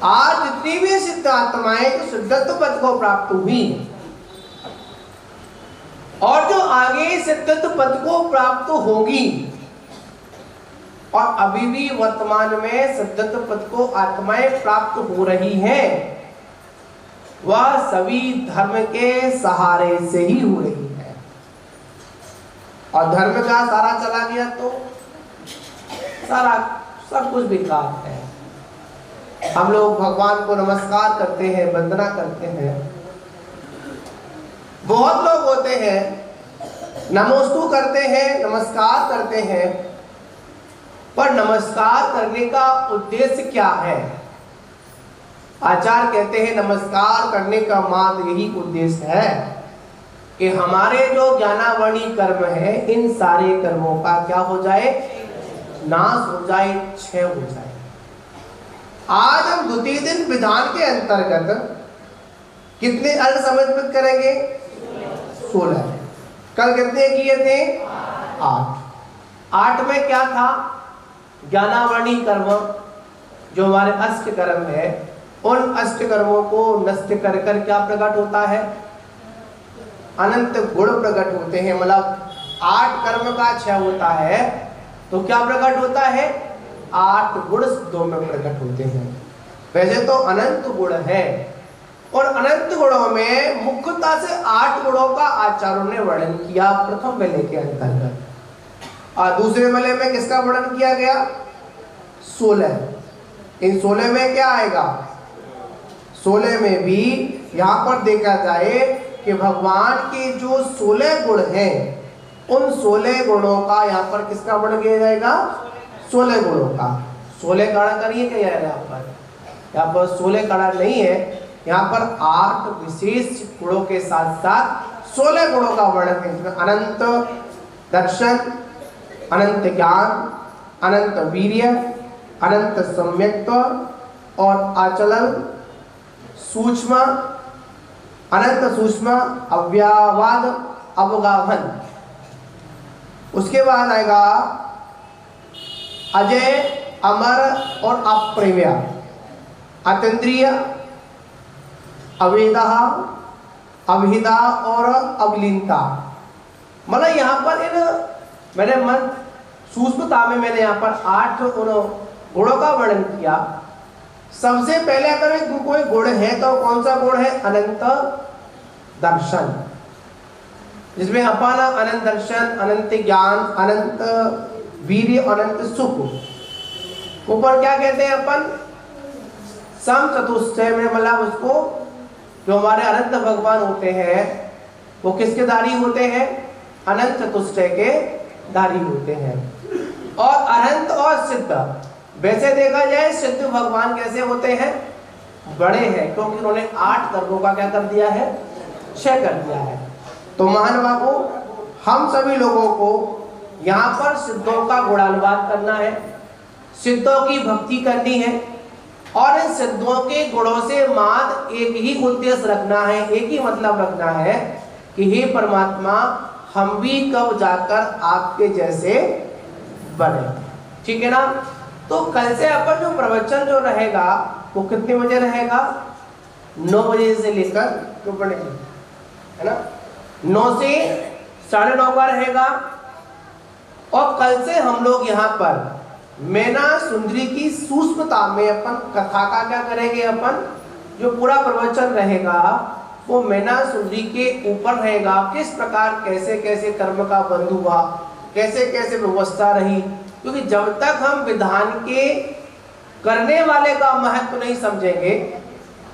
आज जितनी भी सिद्ध आत्माएं जो सिद्धत्व पद को प्राप्त हुई और जो आगे सिद्धत्व पद को प्राप्त होगी और अभी भी वर्तमान में सिद्धत्व पद को आत्माएं प्राप्त हो रही हैं, वह सभी धर्म के सहारे से ही हो रही है। और धर्म का सारा चला गया तो सारा सब कुछ बेकार है। हम लोग भगवान को नमस्कार करते हैं, वंदना करते हैं। बहुत लोग होते हैं नमोस्तु करते हैं, नमस्कार करते हैं, पर नमस्कार करने का उद्देश्य क्या है? आचार्य कहते हैं नमस्कार करने का मात्र यही उद्देश्य है कि हमारे जो ज्ञानावणी कर्म है, इन सारे कर्मों का क्या हो जाए? नाश हो जाए, क्षय हो जाए। आज हम द्वितीय दिन विधान के अंतर्गत कितने अर्घ समर्पित करेंगे? 16। कल कितने किए थे? 8। 8 में क्या था? ज्ञानावणी कर्म जो हमारे अष्ट कर्म है, उन अष्ट कर्मों को नष्ट कर कर क्या प्रकट होता है? अनंत गुण प्रकट होते हैं। मतलब 8 कर्म का क्षय होता है तो क्या प्रकट होता है? 8 गुण सिद्धों में प्रकट होते हैं। वैसे तो अनंत गुण है और अनंत गुणों में मुख्यता से 8 गुणों का आचार्यों ने वर्णन किया प्रथम वेले के अंतर्गत। और दूसरे वेले में किसका वर्णन किया गया? 16। इन 16 में क्या आएगा? 16 में भी यहाँ पर देखा जाए कि भगवान के जो 16 गुण हैं, उन 16 गुणों का यहाँ पर किसका वर्णन किया जाएगा? 16 गुणों का। 16 काड़ा करिए क्या यहाँ पर 16 काड़ा नहीं है, यहाँ पर 8 विशेष गुणों के साथ साथ 16 गुणों का वर्णन है, जिसमें अनंत दर्शन, अनंत ज्ञान, अनंत वीर्य, अनंत सम्यक्त्व और आचलन, सूक्ष्म, अनंत सूक्ष्म, अव्यवाद, अवगाहन। उसके बाद आएगा अजय, अमर और अप्रेम्य, अतीन्द्रिय, अवेदा, अभिदा और अवलीनता। मतलब यहाँ पर इन मैंने सूक्ष्मता में मैंने यहाँ पर 8 गुणों का वर्णन किया सबसे पहले अगर कोई गुण है तो कौन सा गुण है? अनंत दर्शन, जिसमें अपन अनंत दर्शन, अनंत ज्ञान, अनंत वीर्य, अनंत सुख। ऊपर क्या कहते हैं अपन? सम चतुष्टय में, मतलब उसको जो हमारे अनंत भगवान होते हैं वो किसके धारी होते हैं? अनंत चतुष्टय के धारी होते हैं। और अनंत और सिद्ध, वैसे देखा जाए सिद्ध भगवान कैसे होते हैं? बड़े हैं, क्योंकि उन्होंने 8 कर्मों का क्या कर दिया है? क्षय कर दिया है। तो महानुभावों, हम सभी लोगों को यहाँ पर सिद्धों का गुणानुवाद करना है, सिद्धों की भक्ति करनी है, और इन सिद्धों के गुणों से मात्र एक ही उद्देश्य रखना है, एक ही मतलब रखना है कि हे परमात्मा, हम भी कब जाकर आपके जैसे बने। ठीक है ना? तो कल से अपन जो प्रवचन जो रहेगा वो कितने बजे रहेगा? 9 बजे से लेकर तो पड़ेगी, है ना? 9 से 9:30 का रहेगा। और कल से हम लोग यहाँ पर मैना सुंदरी की सूक्ष्मता में अपन कथा का क्या करेंगे? अपन जो पूरा प्रवचन रहेगा वो मैना सुंदरी के ऊपर रहेगा। किस प्रकार कैसे कैसे कर्म का बंध हुआ, कैसे कैसे व्यवस्था रही, क्योंकि जब तक हम विधान के करने वाले का महत्व नहीं समझेंगे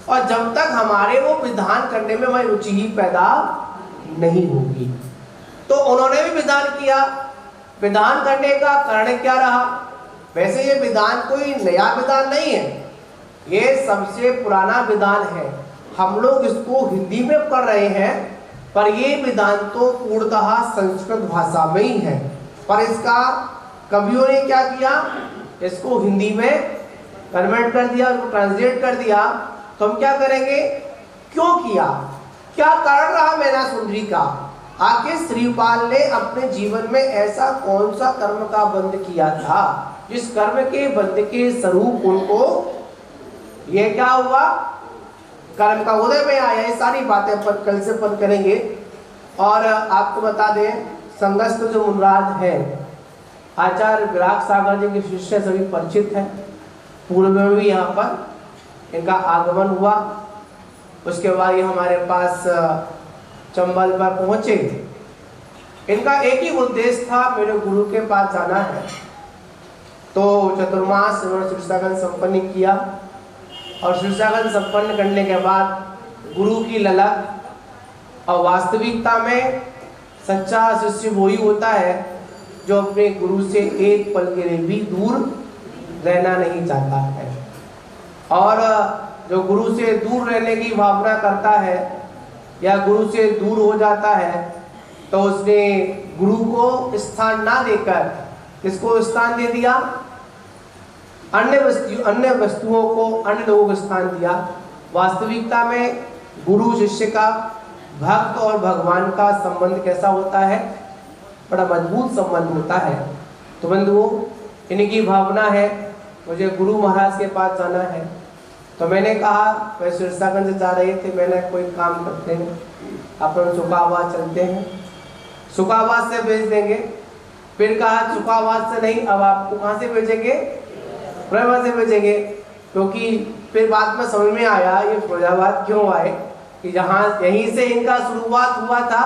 और जब तक हमारे वो विधान करने में हमारी रुचि ही पैदा नहीं होगी। तो उन्होंने भी विधान किया, विधान करने का कारण क्या रहा? वैसे ये विधान कोई नया विधान नहीं है, ये सबसे पुराना विधान है। हम लोग इसको हिंदी में पढ़ रहे हैं, पर ये विधान तो पूर्णतः संस्कृत भाषा में ही है। पर इसका कवियों ने क्या किया? इसको हिंदी में कन्वर्ट कर दिया, उसको ट्रांसलेट कर दिया। तो हम क्या करेंगे? क्यों किया, क्या कारण रहा मैना सुंदरी का? आखिर श्रीपाल ने अपने जीवन में ऐसा कौन सा कर्म का बंध किया था जिस कर्म के बंध के स्वरूप उनको ये क्या हुआ? कर्म का उदय में आया। ये सारी बातें अपन कल से अपन करेंगे। और आपको बता दें, संगस्त जो मुनराज है, आचार्य विराग सागर जी के शिष्य सभी परिचित हैं। पूर्व में भी यहाँ पर इनका आगमन हुआ। उसके बाद ये हमारे पास चंबल पर पहुंचे। इनका एक ही उद्देश्य था, मेरे गुरु के पास जाना है। तो चतुर्मास उन्होंने शीर्षागन संपन्न किया और शीर्षागन संपन्न करने के बाद गुरु की ललक और वास्तविकता में सच्चा शिष्य वही होता है जो अपने गुरु से एक पल के लिए भी दूर रहना नहीं चाहता है। और जो गुरु से दूर रहने की भावना करता है या गुरु से दूर हो जाता है तो उसने गुरु को स्थान ना देकर किसको स्थान दे दिया? अन्य वस्तुओं को, अन्य लोगों को स्थान दिया। वास्तविकता में गुरु शिष्य का, भक्त और भगवान का संबंध कैसा होता है? बड़ा मजबूत संबंध होता है। तो बंधुओं, इनकी भावना है मुझे गुरु महाराज के पास जाना है। तो मैंने कहा, वह शीर्षागंज से जा रहे थे, मैंने कोई काम करते हैं, अपन सुखाबाद चलते हैं, सुखाबाद से भेज देंगे। फिर कहा सुखाबाद से नहीं, अब आपको कहाँ से भेजेंगे? फिरोजाबाद से भेजेंगे। क्योंकि फिर बाद में समझ में आया ये फिरोजाबाद क्यों आए, कि जहाँ यहीं से इनका शुरुआत हुआ था,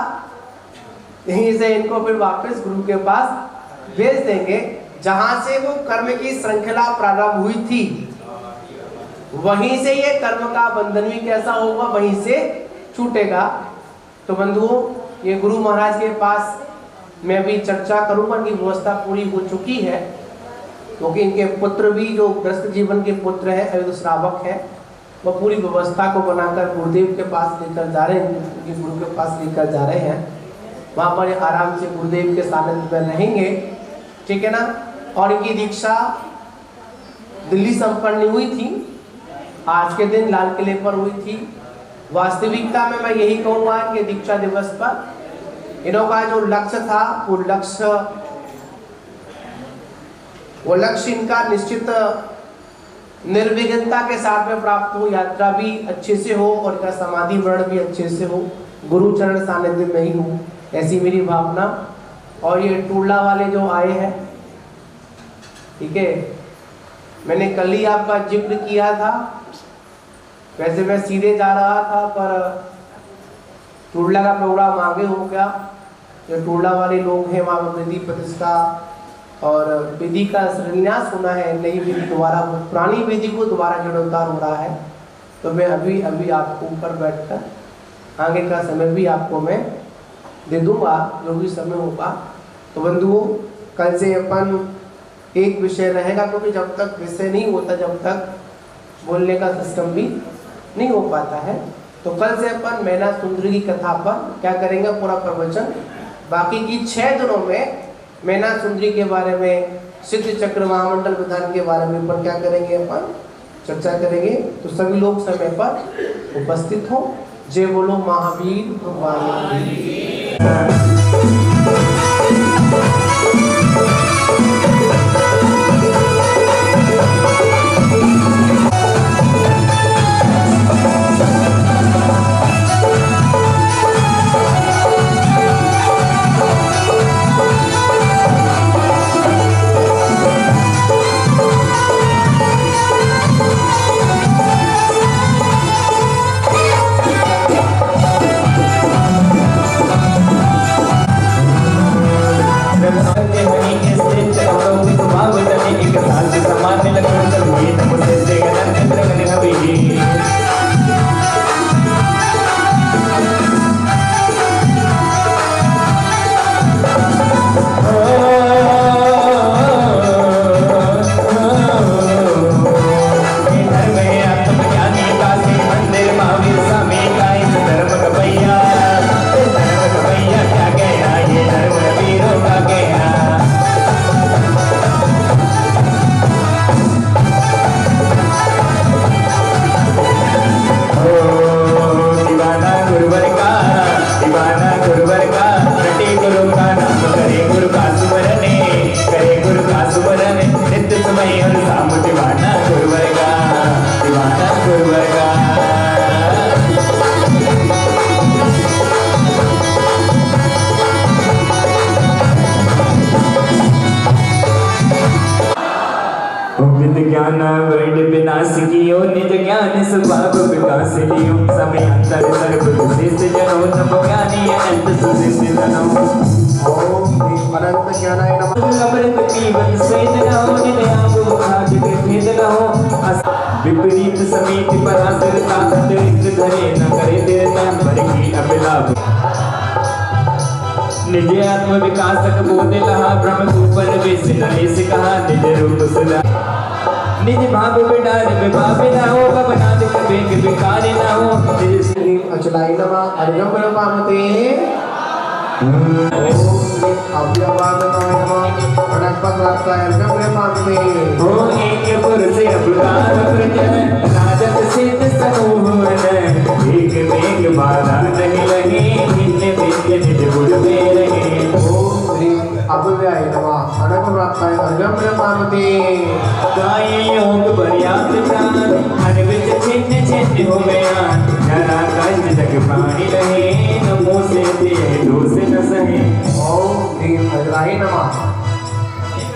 यहीं से इनको फिर वापस गुरु के पास भेज देंगे। जहाँ से वो कर्म की श्रृंखला प्रारंभ हुई थी, वहीं से ये कर्म का बंधन भी कैसा होगा? वहीं से छूटेगा। तो बंधुओं, ये गुरु महाराज के पास मैं भी चर्चा करूंगा। इनकी व्यवस्था पूरी हो चुकी है, क्योंकि इनके पुत्र भी जो ग्रस्त जीवन के पुत्र हैं, अभी तो श्रावक है, वो पूरी व्यवस्था को बनाकर गुरुदेव के पास लेकर जा रहे हैं, उनके गुरु के पास लेकर जा रहे हैं। वहाँ पर आराम से गुरुदेव के सानिध्य में रहेंगे। ठीक है ना? और इनकी दीक्षा दिल्ली संपन्न हुई थी, आज के दिन लाल किले पर हुई थी। वास्तविकता में मैं यही कहूँगा कि दीक्षा दिवस पर इनका जो लक्ष्य था वो लक्ष्य इनका निश्चित निर्विघ्नता के साथ में प्राप्त हो, यात्रा भी अच्छे से हो और इनका समाधि वर्ण भी अच्छे से हो, गुरु चरण सानिध्य में ही हो, ऐसी मेरी भावना। और ये टूला वाले जो आए हैं, ठीक है, मैंने कल ही आपका जिक्र किया था। वैसे मैं सीधे जा रहा था पर टुरला का प्रोग्राम आगे हो गया। जो टुरला वाले लोग हैं वहाँ पर विधि प्रतिष्ठा और विधि का शिलान्यास होना है, नई विधि दोबारा, पुरानी विधि को दोबारा जीर्णोद्धार हो रहा है। तो मैं अभी अभी आपको ऊपर बैठकर आगे का समय भी आपको मैं दे दूंगा, जो भी समय होगा। तो बंधुओं, कल से अपन एक विषय रहेगा, क्योंकि जब तक विषय नहीं होता, जब तक बोलने का सिस्टम भी नहीं हो पाता है। तो कल से अपन मैना सुंदरी की कथा पर क्या करेंगे, पूरा प्रवचन। बाकी की 6 दिनों में मैना सुंदरी के बारे में, सिद्ध चक्र महामंडल विधान के बारे में अपन क्या करेंगे, अपन चर्चा करेंगे। तो सभी लोग समय पर उपस्थित हो। जय बोलो महावीर भगवान की। ज्ञान वर्ण विनाश कियो, निज ज्ञान स्वभाव विकास लियो। समय अंतर सर्व विशेष जनो, तब ज्ञानी अनंत सुसिद्ध जनो। ओम अनंत ज्ञानाय नमः। अमृत पीवत स्वेद न हो, निदया वो भाग के भेद न हो। विपरीत समीति परासर ताकत रिक्त धरे, न करे देरता पर की अभिलाभ। निज आत्म विकासक बोध लहा, ब्रह्म ऊपर विष नलेश कहा। निज रूप सुधा निज भाव बिडार विभाव न हो, कबनाद कबेक विकार न हो। निज अचलाई नमः। अर्घ्यम पामते। अव्यवादनाय नमः। प्रणपत्राय अर्घ्यम पामते। हो एक पुरुष अवतार प्रजन, राजत सिद्ध समूह एक मेघ बाधा नहीं लगे, नित्य नित्य निज गुण में रहे। ओम श्री अव्यवाय नमः। प्रणपत्राय अर्घ्यम पामते। गाये योग पर्याप्त प्राण, हर विच छिन्न छिन्न हो गया। जरा कष्ट जग प्राणी रहे, नमो से दे दोष न सहे। ओम श्री अजराय नमः।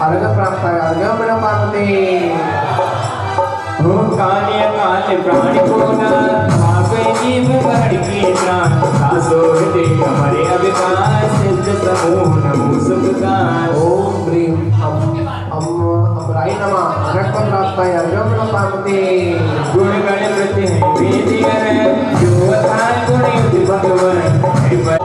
अर्घ प्राप्ताय अर्घ्यम पामते। हो काले काले प्राण कोना, भागे जीव बढ़ के प्राण। सासो हृदय हमारे अविकार, सिद्ध समूह नमो सुखकार। ओम ह्रीं अमराय नमः। अर्घ प्राप्ताय अर्घ्यम पामते। गुण गण प्रति है वेदियर, जो अथान गुण युक्त भगवान।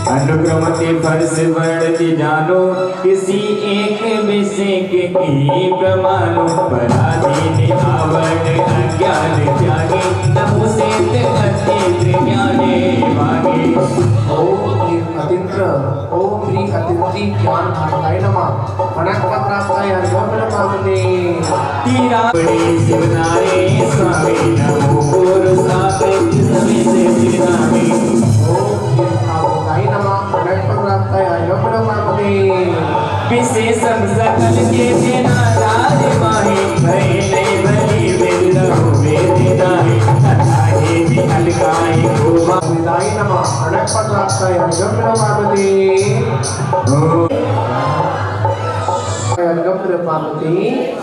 अनुक्रमते फल से वर्णति जानो, किसी एक विषय के ही प्रमाणो। पराधीन आवरण अज्ञान त्यागे, नमो से अतीन्द्र ज्ञाने मागे। ओम ह्रीं अतीन्द्र। ओम ह्रीं अतीन्द्री ज्ञान भारताय नमः। प्राप्ताय अर्घ्यम पामते। तीरा बड़े शिवनारे स्वामी, नमो पुरुषार्थ समय से श्रीनामी। ओम ह्रीं नमः। प्राप्ताय अर्घ्यम पामते। विशेषम सकल के देना राज माहे, भय नहीं भली वेद रहो वेद नाहि। अथाहे भी अलगाए गोमा। विदाय नमः। प्राप्ताय अर्घ्यम पामते। अर्घ्यम पामते।